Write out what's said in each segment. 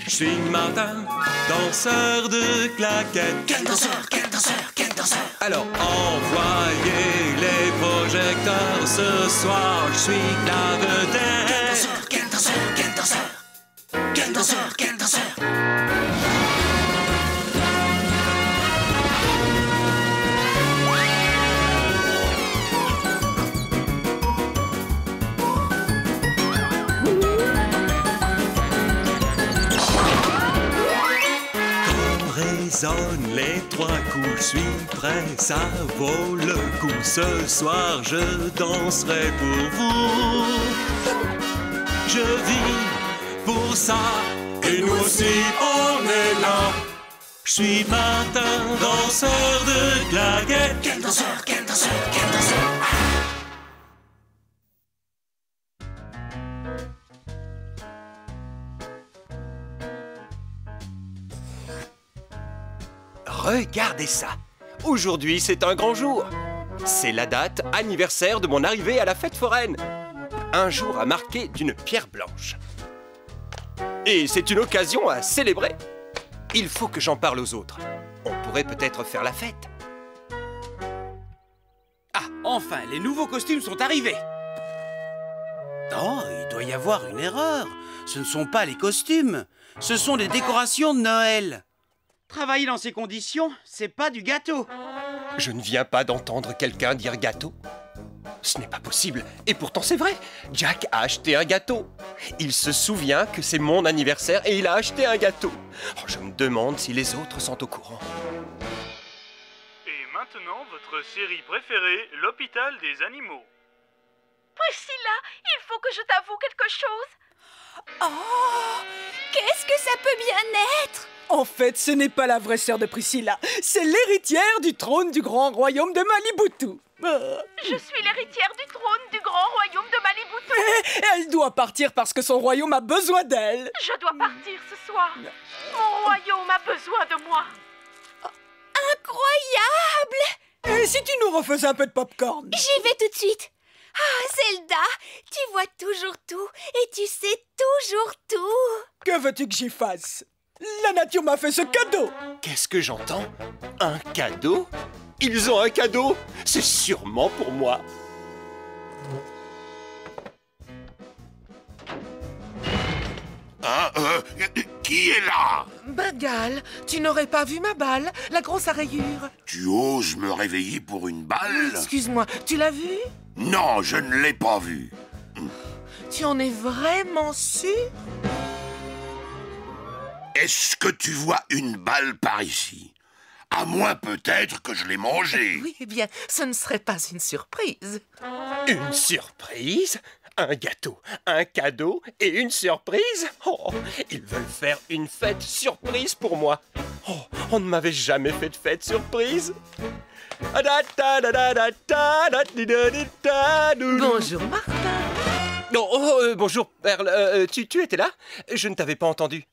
Je suis Martin, danseur de claquettes. Quel danseur, quel danseur, quel danseur. Alors envoyez les projecteurs ce soir, je suis la vedette. Quel danseur, quel danseur, quel danseur. Quel danseur, quel danseur. Résonne les trois coups, je suis prêt, ça vaut le coup. Ce soir, je danserai pour vous. Je vis pour ça, et nous aussi, on est là. Je suis Martin, danseur de claquettes. Quel danseur, quel danseur, quel danseur. Regardez ça! Aujourd'hui, c'est un grand jour. C'est la date anniversaire de mon arrivée à la fête foraine. Un jour à marquer d'une pierre blanche. Et c'est une occasion à célébrer. Il faut que j'en parle aux autres. On pourrait peut-être faire la fête. Ah, enfin, les nouveaux costumes sont arrivés. Oh, il doit y avoir une erreur. Ce ne sont pas les costumes. Ce sont des décorations de Noël. Travailler dans ces conditions, c'est pas du gâteau. Je ne viens pas d'entendre quelqu'un dire gâteau. Ce n'est pas possible. Et pourtant c'est vrai. Jack a acheté un gâteau. Il se souvient que c'est mon anniversaire et il a acheté un gâteau. Oh, je me demande si les autres sont au courant. Et maintenant, votre série préférée, l'hôpital des animaux. Priscilla, il faut que je t'avoue quelque chose. Oh, qu'est-ce que ça peut bien être? En fait, ce n'est pas la vraie sœur de Priscilla. C'est l'héritière du trône du grand royaume de Malibutu. Je suis l'héritière du trône du grand royaume de Malibutu. Elle doit partir parce que son royaume a besoin d'elle. Je dois partir ce soir. Mon royaume a besoin de moi. Incroyable! Et si tu nous refaisais un peu de popcorn? J'y vais tout de suite. Ah, Zelda, tu vois toujours tout et tu sais toujours tout. Que veux-tu que j'y fasse? La nature m'a fait ce cadeau. Qu'est-ce que j'entends? Un cadeau? Ils ont un cadeau? C'est sûrement pour moi. Qui est là? Bagal, tu n'aurais pas vu ma balle, la grosse à rayures? Tu oses me réveiller pour une balle? Excuse-moi, tu l'as vue? Non, je ne l'ai pas vue. Tu en es vraiment sûr? Est-ce que tu vois une balle par ici? À moins peut-être que je l'ai mangée. Oui, eh bien, ce ne serait pas une surprise. Une surprise? Un gâteau, un cadeau et une surprise? Oh, ils veulent faire une fête surprise pour moi. Oh, on ne m'avait jamais fait de fête surprise. Bonjour, Martin. Bonjour, Perle. Tu étais là? Je ne t'avais pas entendu.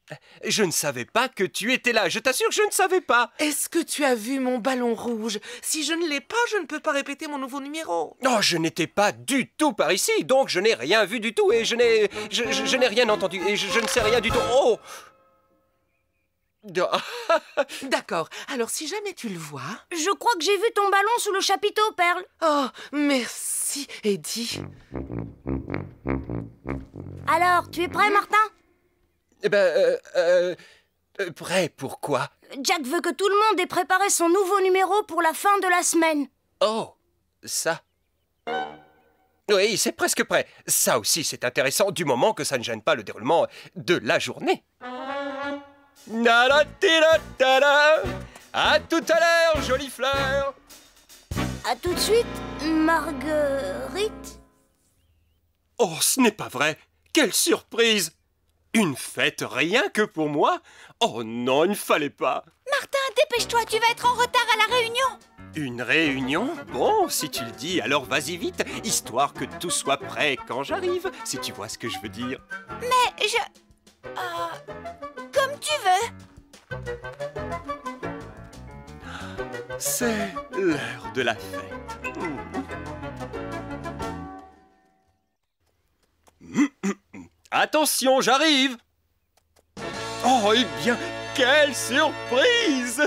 Je ne savais pas que tu étais là. Je t'assure, je ne savais pas. Est-ce que tu as vu mon ballon rouge? Si je ne l'ai pas, je ne peux pas répéter mon nouveau numéro. Non, je n'étais pas du tout par ici, donc je n'ai rien vu du tout et je n'ai rien entendu et je ne sais rien du tout. Oh! D'accord, alors si jamais tu le vois... Je crois que j'ai vu ton ballon sous le chapiteau, Perle. Oh, merci, Eddie. Alors, tu es prêt, Martin? Eh ben, prêt pour quoi? Jack veut que tout le monde ait préparé son nouveau numéro pour la fin de la semaine. Oh, ça. Oui, c'est presque prêt. Ça aussi, c'est intéressant du moment que ça ne gêne pas le déroulement de la journée. À tout à l'heure, jolie fleur. À tout de suite, Marguerite. Oh, ce n'est pas vrai. Quelle surprise! Une fête rien que pour moi? Oh non, il ne fallait pas. Martin, dépêche-toi, tu vas être en retard à la réunion. Une réunion? Bon, si tu le dis, alors vas-y vite, histoire que tout soit prêt quand j'arrive, si tu vois ce que je veux dire. Mais je... comme tu veux. C'est l'heure de la fête. Attention, j'arrive! Oh, eh bien, quelle surprise!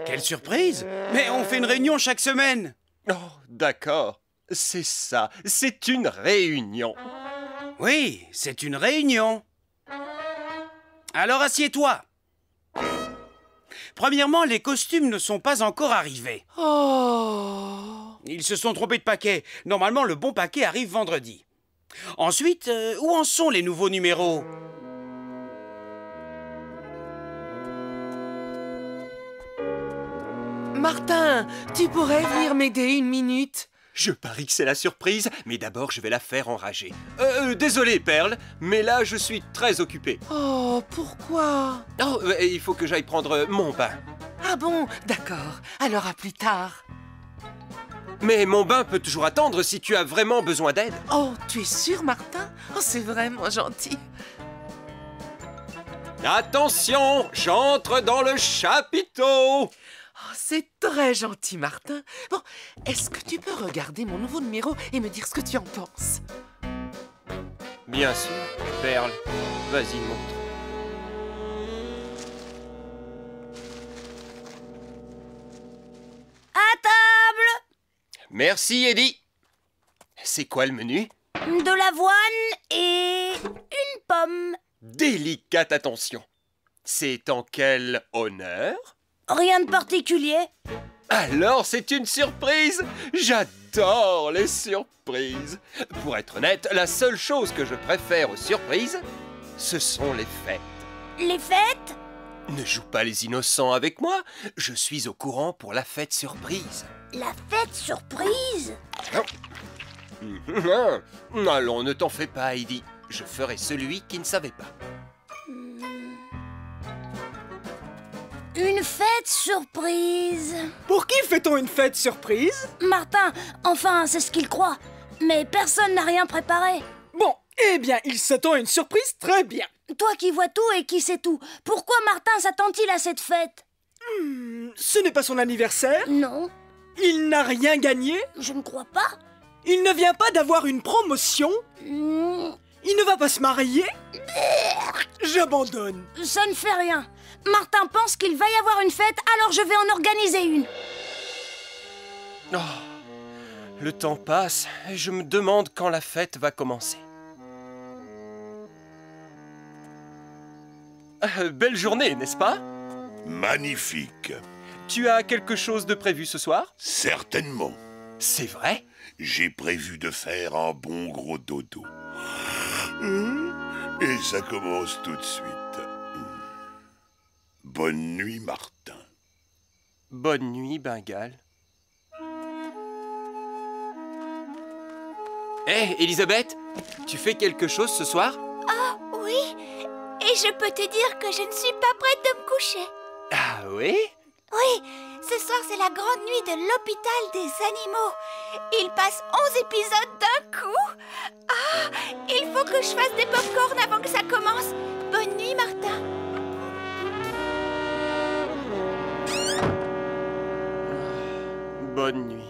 Quelle surprise! Mais on fait une réunion chaque semaine. Oh, d'accord. C'est ça, c'est une réunion. Oui, c'est une réunion. Alors assieds-toi. Premièrement, les costumes ne sont pas encore arrivés. Oh. Ils se sont trompés de paquet. Normalement, le bon paquet arrive vendredi. Ensuite, où en sont les nouveaux numéros? Martin, tu pourrais venir m'aider une minute? Je parie que c'est la surprise, mais d'abord je vais la faire enrager. Désolé, Perle, mais là je suis très occupé. Oh, pourquoi? Oh, il faut que j'aille prendre mon bain. Ah bon, d'accord. Alors à plus tard. Mais mon bain peut toujours attendre si tu as vraiment besoin d'aide. Oh, tu es sûr, Martin? Oh, c'est vraiment gentil. Attention, j'entre dans le chapiteau. Oh, c'est très gentil, Martin. Bon, est-ce que tu peux regarder mon nouveau numéro et me dire ce que tu en penses? Bien sûr, Perle. Vas-y, montre. À table! Merci, Eddie. C'est quoi le menu? De l'avoine et une pomme. Délicate attention. C'est en quel honneur? Rien de particulier. Alors, c'est une surprise! J'adore les surprises! Pour être honnête, la seule chose que je préfère aux surprises, ce sont les fêtes. Les fêtes? Ne joue pas les innocents avec moi, je suis au courant pour la fête surprise. La fête surprise? Allons, ne t'en fais pas, Heidi. Je ferai celui qui ne savait pas. Une fête surprise. Pour qui fait-on une fête surprise? Martin, enfin, c'est ce qu'il croit. Mais personne n'a rien préparé. Bon, eh bien, il s'attend à une surprise très bien. Toi qui vois tout et qui sais tout, pourquoi Martin s'attend-il à cette fête? Ce n'est pas son anniversaire. Non, Il n'a rien gagné. je ne crois pas. Il ne vient pas d'avoir une promotion. Hmm, Il ne va pas se marier. J'abandonne. ça ne fait rien. Martin pense qu'il va y avoir une fête, alors je vais en organiser une. Oh, le temps passe et je me demande quand la fête va commencer. Belle journée, n'est-ce pas? Magnifique. Tu as quelque chose de prévu ce soir? Certainement. C'est vrai? J'ai prévu de faire un bon gros dodo. Et ça commence tout de suite. Bonne nuit, Martin. Bonne nuit, Bengale. Hé, Elisabeth, tu fais quelque chose ce soir? Ah oui, et je peux te dire que je ne suis pas prête de me coucher. Ah oui? Oui, ce soir c'est la grande nuit de l'hôpital des animaux. Il passe 11 épisodes d'un coup. Ah, il faut que je fasse des pop-corn avant que ça commence. Bonne nuit, Martin. Bonne nuit.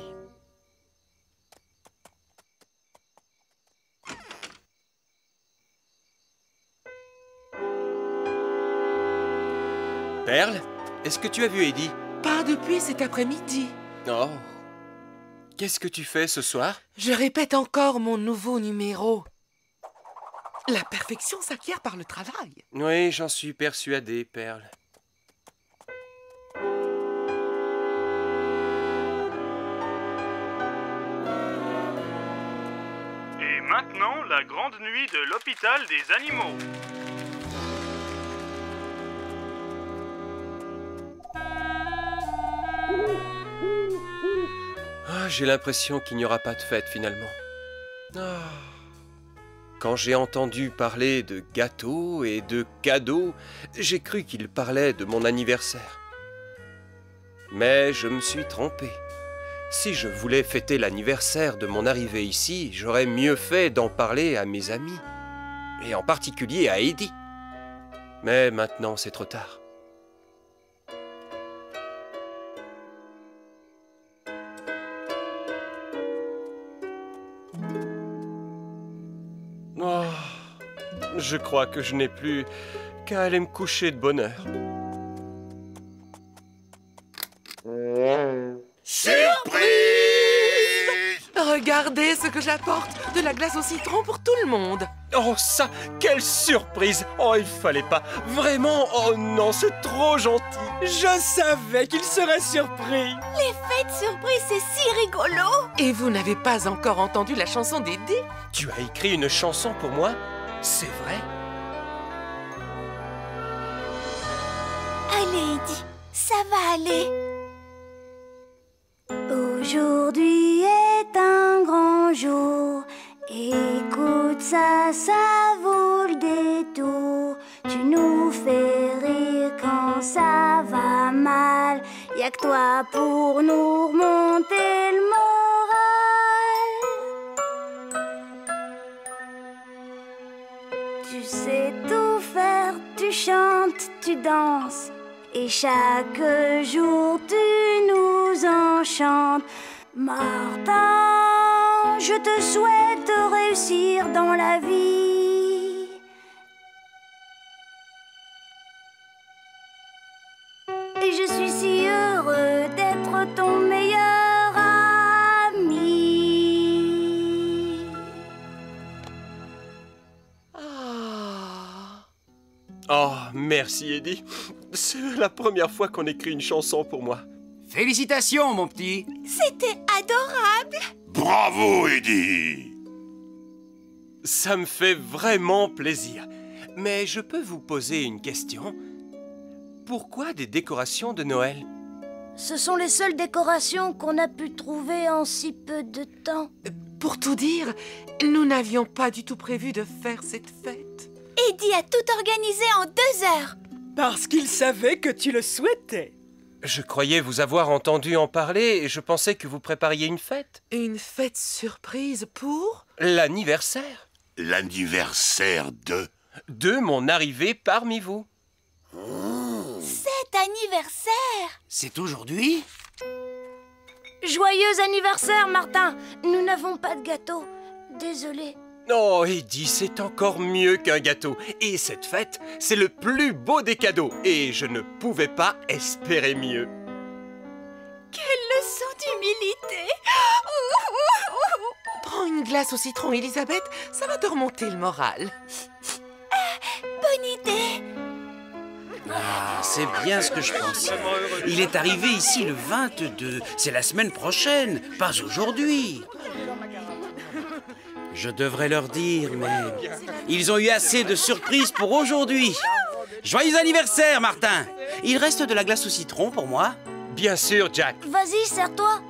Perle, est-ce que tu as vu Eddie? Pas depuis cet après-midi. Oh. Qu'est-ce que tu fais ce soir? Je répète encore mon nouveau numéro. La perfection s'acquiert par le travail. Oui, j'en suis persuadé, Perle. Et maintenant, la grande nuit de l'hôpital des animaux. Ah, j'ai l'impression qu'il n'y aura pas de fête finalement. Ah. Quand j'ai entendu parler de gâteaux et de cadeaux, j'ai cru qu'il parlait de mon anniversaire. Mais je me suis trompé. Si je voulais fêter l'anniversaire de mon arrivée ici, j'aurais mieux fait d'en parler à mes amis. Et en particulier à Eddie. Mais maintenant, c'est trop tard. Oh, je crois que je n'ai plus qu'à aller me coucher de bonne heure. Surprise! Regardez ce que j'apporte, de la glace au citron pour tout le monde. Oh ça, quelle surprise! Oh, il fallait pas. Vraiment, oh non, c'est trop gentil. Je savais qu'il serait surpris. Les fêtes surprises, c'est si rigolo. Et vous n'avez pas encore entendu la chanson d'Eddie? Tu as écrit une chanson pour moi? C'est vrai? Allez, Eddie, ça va aller. Aujourd'hui est un grand jour. Écoute ça, ça vaut le détour. Tu nous fais rire quand ça va mal. Y'a que toi pour nous remonter le moral. Tu sais tout faire, tu chantes, tu danses. Et chaque jour tu nous enchantes. Martin, je te souhaite de réussir dans la vie. Et je suis si heureux d'être ton meilleur ami. Oh, merci Eddie. C'est la première fois qu'on écrit une chanson pour moi. Félicitations, mon petit. C'était adorable. Bravo, Eddie! Ça me fait vraiment plaisir. Mais je peux vous poser une question? Pourquoi des décorations de Noël? Ce sont les seules décorations qu'on a pu trouver en si peu de temps. Pour tout dire, nous n'avions pas du tout prévu de faire cette fête. Eddie a tout organisé en 2 heures. Parce qu'il savait que tu le souhaitais. Je croyais vous avoir entendu en parler et je pensais que vous prépariez une fête. Une fête surprise pour? L'anniversaire. L'anniversaire de... De mon arrivée parmi vous. Cet anniversaire. C'est aujourd'hui? Joyeux anniversaire, Martin. Nous n'avons pas de gâteau. Désolé. Oh, Eddie, c'est encore mieux qu'un gâteau. Et cette fête, c'est le plus beau des cadeaux. Et je ne pouvais pas espérer mieux. Quelle leçon d'humilité. Prends une glace au citron, Elisabeth, ça va te remonter le moral. Bonne idée. Ah, c'est bien ce que je pensais. Il est arrivé ici le 22. C'est la semaine prochaine, pas aujourd'hui. Je devrais leur dire, mais ils ont eu assez de surprises pour aujourd'hui. Joyeux anniversaire, Martin! Il reste de la glace au citron pour moi? Bien sûr, Jack. Vas-y, serre-toi.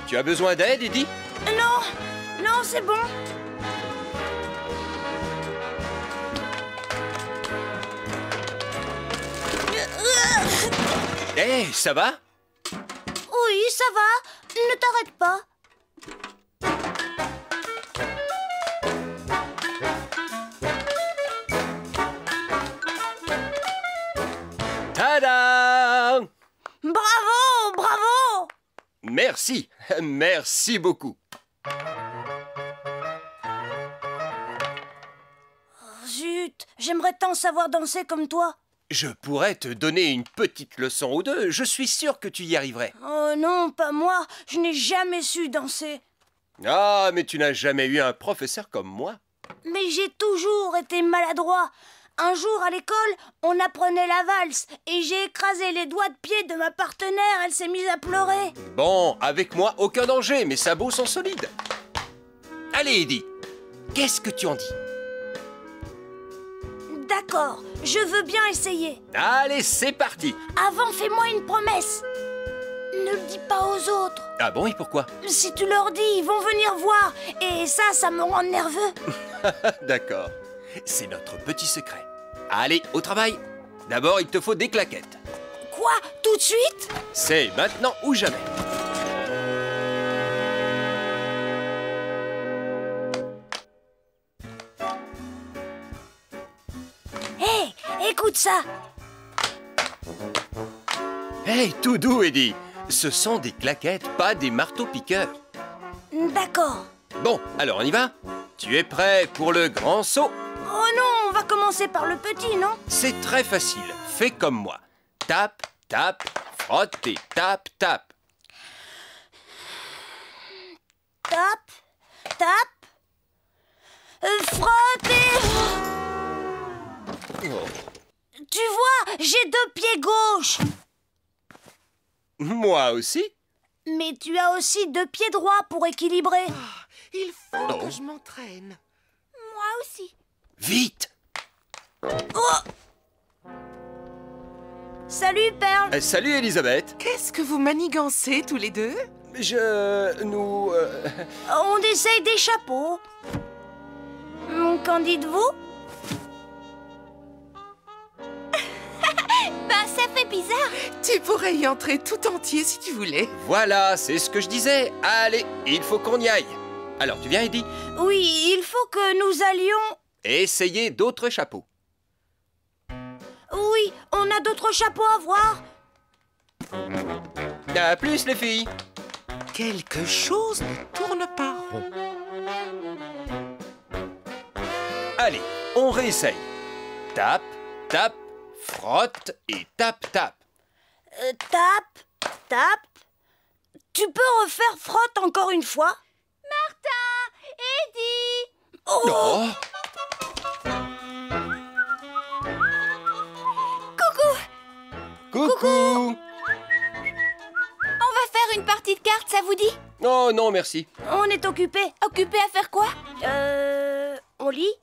Tu as besoin d'aide, Eddie? Non, non, c'est bon. Hé, ça va? Oui, ça va. Ne t'arrête pas. Tada! Bravo, bravo. Merci, merci beaucoup. Zut, j'aimerais tant savoir danser comme toi. Je pourrais te donner une petite leçon ou deux, je suis sûr que tu y arriverais. Oh non, pas moi, je n'ai jamais su danser. Ah, mais tu n'as jamais eu un professeur comme moi. Mais j'ai toujours été maladroit. Un jour à l'école, on apprenait la valse et j'ai écrasé les doigts de pied de ma partenaire, elle s'est mise à pleurer. Bon, avec moi, aucun danger, mes sabots sont solides. Allez, Eddie, qu'est-ce que tu en dis? D'accord, je veux bien essayer. Allez, c'est parti. Avant, fais-moi une promesse. Ne le dis pas aux autres. Ah bon, et pourquoi? Si tu leur dis, ils vont venir voir. Et ça me rend nerveux. D'accord, c'est notre petit secret. Allez, au travail. D'abord, il te faut des claquettes. Quoi? Tout de suite? C'est maintenant ou jamais. Hé, écoute ça. Hey, tout doux, Eddie. Ce sont des claquettes, pas des marteaux-piqueurs. D'accord. Bon, alors on y va? Tu es prêt pour le grand saut? Oh non, on va commencer par le petit, non? C'est très facile. Fais comme moi. Tape, tape, frotte et tape, tape. Tape, tape, frotte et... Oh. Tu vois, j'ai 2 pieds gauches. Moi aussi? Mais tu as aussi 2 pieds droits pour équilibrer. Il faut que je m'entraîne. Moi aussi. Vite! Oh! Salut, Perle. Salut, Elisabeth. Qu'est-ce que vous manigancez tous les deux? Nous... On essaye des chapeaux. Qu'en dites-vous? Ben, ça fait bizarre. Tu pourrais y entrer tout entier si tu voulais. Voilà, c'est ce que je disais. Allez, il faut qu'on y aille. Alors, tu viens, Eddie? Oui, il faut que nous allions... Essayez d'autres chapeaux. Oui, on a d'autres chapeaux à voir. À plus, les filles. Quelque chose ne tourne pas rond. Allez, on réessaye. Tape, tape, frotte et tape, tape. Tape, tape. Tu peux refaire frotte encore une fois? Martin, Eddie. Oh. Coucou. On va faire une partie de cartes, ça vous dit? Oh non, merci. On est occupé. Occupé à faire quoi? On lit?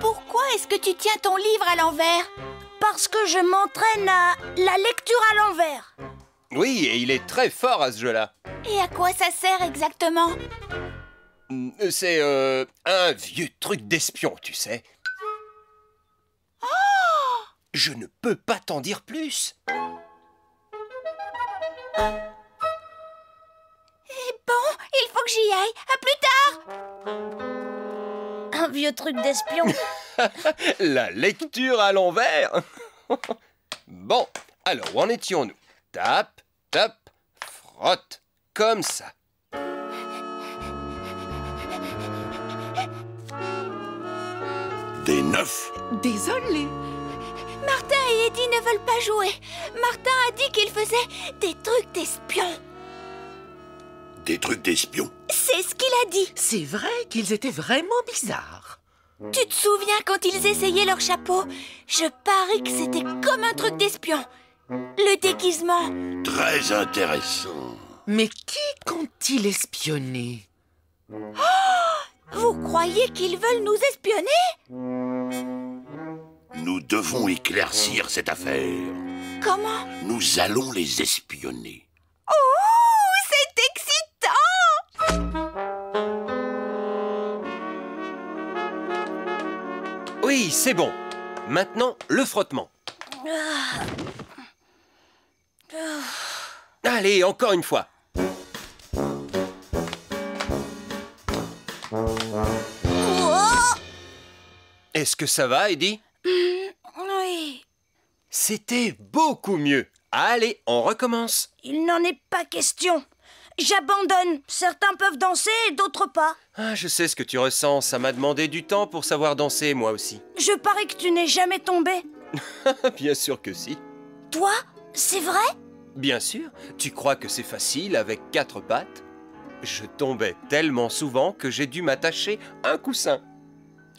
Pourquoi est-ce que tu tiens ton livre à l'envers? Parce que je m'entraîne à la lecture à l'envers. Oui, et il est très fort à ce jeu-là. Et à quoi ça sert exactement? C'est un vieux truc d'espion, tu sais. Oh! Je ne peux pas t'en dire plus. Eh bon, il faut que j'y aille. À plus tard. Un vieux truc d'espion. La lecture à l'envers. Bon, alors où en étions-nous? Tape, tape, frotte, comme ça. Des 9. Désolé. Martin et Eddie ne veulent pas jouer. Martin a dit qu'il faisait des trucs d'espion. Des trucs d'espion. C'est ce qu'il a dit. C'est vrai qu'ils étaient vraiment bizarres. Tu te souviens quand ils essayaient leur chapeau? Je parie que c'était comme un truc d'espion. Le déguisement. Très intéressant. Mais qui compte-t-il espionner? Vous croyez qu'ils veulent nous espionner? Nous devons éclaircir cette affaire. Comment? Nous allons les espionner. Oh, c'est excitant! Oui, c'est bon. Maintenant, le frottement. Allez, encore une fois. Est-ce que ça va, Eddie? Oui. C'était beaucoup mieux. Allez, on recommence. Il n'en est pas question. J'abandonne. Certains peuvent danser et d'autres pas. Ah, je sais ce que tu ressens. Ça m'a demandé du temps pour savoir danser, moi aussi. Je parie que tu n'es jamais tombé. Bien sûr que si. Toi? C'est vrai? Bien sûr. Tu crois que c'est facile avec 4 pattes? Je tombais tellement souvent que j'ai dû m'attacher un coussin.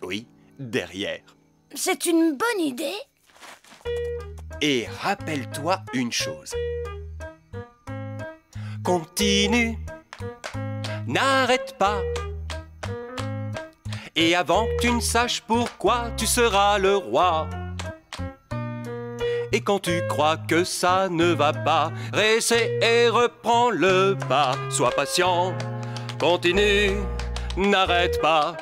Oui, derrière. C'est une bonne idée. Et rappelle-toi une chose. Continue, n'arrête pas. Et avant que tu ne saches pourquoi, tu seras le roi. Et quand tu crois que ça ne va pas, réessaie et reprends le pas. Sois patient, continue, n'arrête pas.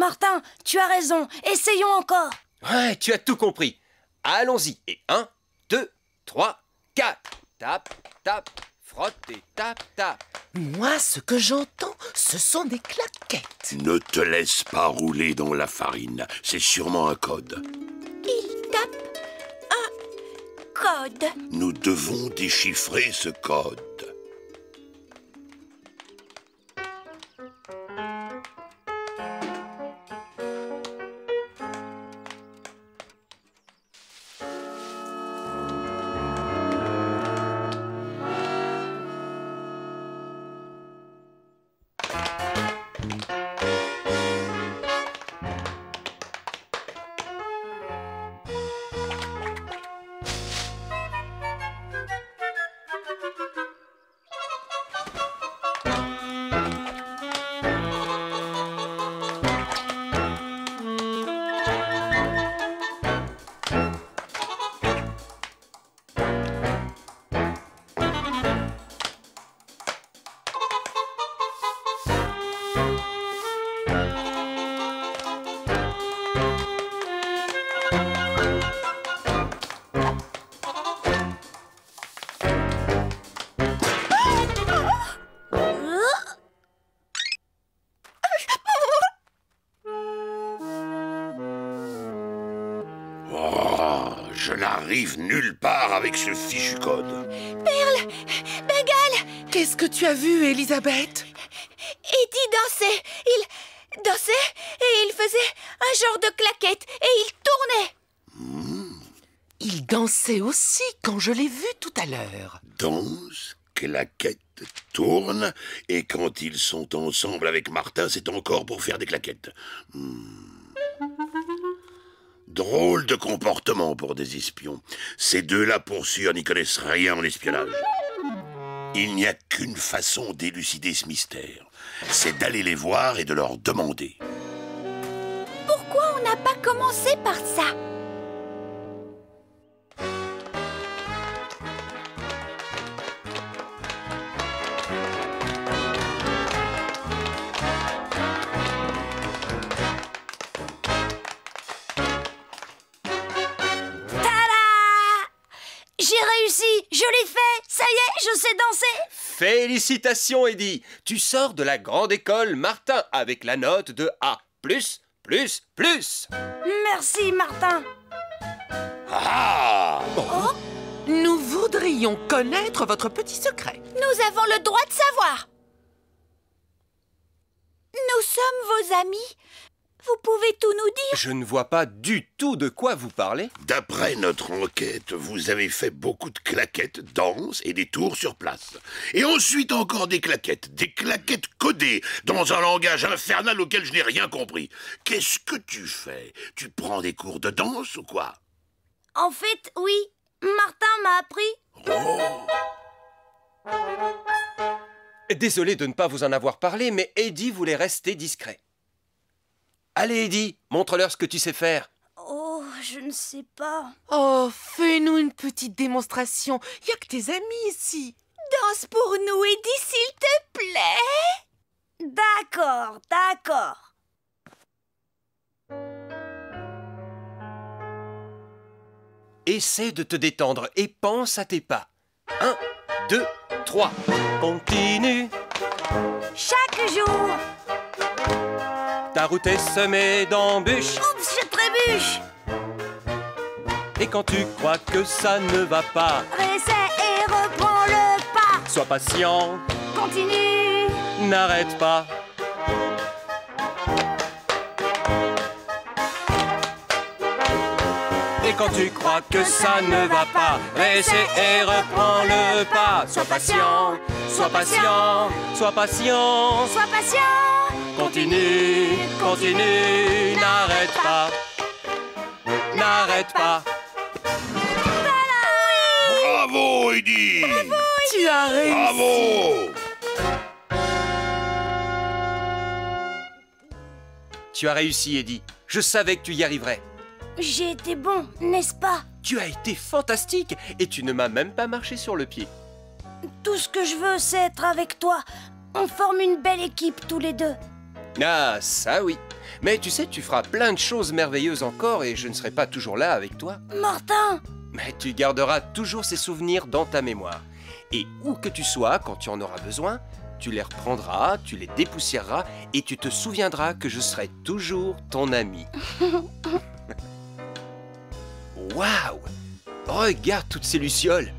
Martin, tu as raison. Essayons encore. Ouais, tu as tout compris. Allons-y. Et 1, 2, 3, 4. Tape, tape, frotte et tape, tape. Moi, ce que j'entends, ce sont des claquettes. Ne te laisse pas rouler dans la farine. C'est sûrement un code. Il tape un code. Nous devons déchiffrer ce code. Je n'arrive nulle part avec ce fichu code. Perle, Bengale. Qu'est-ce que tu as vu, Elisabeth? Eddie dansait. Il dansait et il faisait un genre de claquette et il tournait. Il dansait aussi quand je l'ai vu tout à l'heure. Danse, claquette, tourne, et quand ils sont ensemble avec Martin, c'est encore pour faire des claquettes. Drôle de comportement pour des espions. Ces deux-là, pour sûr, n'y connaissent rien en espionnage. Il n'y a qu'une façon d'élucider ce mystère. C'est d'aller les voir et de leur demander. Pourquoi on n'a pas commencé par ça? Je l'ai fait. Ça y est, je sais danser. Félicitations, Eddie. Tu sors de la grande école Martin avec la note de A++++. Merci, Martin. Ah! Oh. Nous voudrions connaître votre petit secret. Nous avons le droit de savoir. Nous sommes vos amis. Vous pouvez tout nous dire? Je ne vois pas du tout de quoi vous parlez. D'après notre enquête, vous avez fait beaucoup de claquettes, danses et des tours sur place. Et ensuite encore des claquettes codées dans un langage infernal auquel je n'ai rien compris. Qu'est-ce que tu fais? Tu prends des cours de danse ou quoi? En fait, oui. Martin m'a appris. Désolé de ne pas vous en avoir parlé, mais Eddie voulait rester discret. Allez, Eddie, montre-leur ce que tu sais faire. Oh, je ne sais pas. Oh, fais-nous une petite démonstration. Il n'y a que tes amis ici. Danse pour nous, Eddie, s'il te plaît. D'accord, d'accord. Essaie de te détendre et pense à tes pas. 1, 2, 3. Continue. Chaque jour. Ta route est semée d'embûches. Oups, je trébuche. Et quand tu crois que ça ne va pas, réessaie et reprends le pas. Sois patient. Continue. N'arrête pas. Et quand tu crois que ça ne va pas, réessaie et reprends le pas. Sois patient, sois patient, sois patient. Sois patient. Continue, continue, n'arrête pas, n'arrête pas. Bravo, Eddie! Tu as réussi. Bravo! Tu as réussi, Eddie. Je savais que tu y arriverais. J'ai été bon, n'est-ce pas? Tu as été fantastique et tu ne m'as même pas marché sur le pied. Tout ce que je veux, c'est être avec toi. On forme une belle équipe tous les deux. Ah, ça oui. Mais tu sais, tu feras plein de choses merveilleuses encore et je ne serai pas toujours là avec toi. Martin! Mais tu garderas toujours ces souvenirs dans ta mémoire. Et où que tu sois, quand tu en auras besoin, tu les reprendras, tu les dépoussiéreras et tu te souviendras que je serai toujours ton ami. Waouh! Regarde toutes ces lucioles!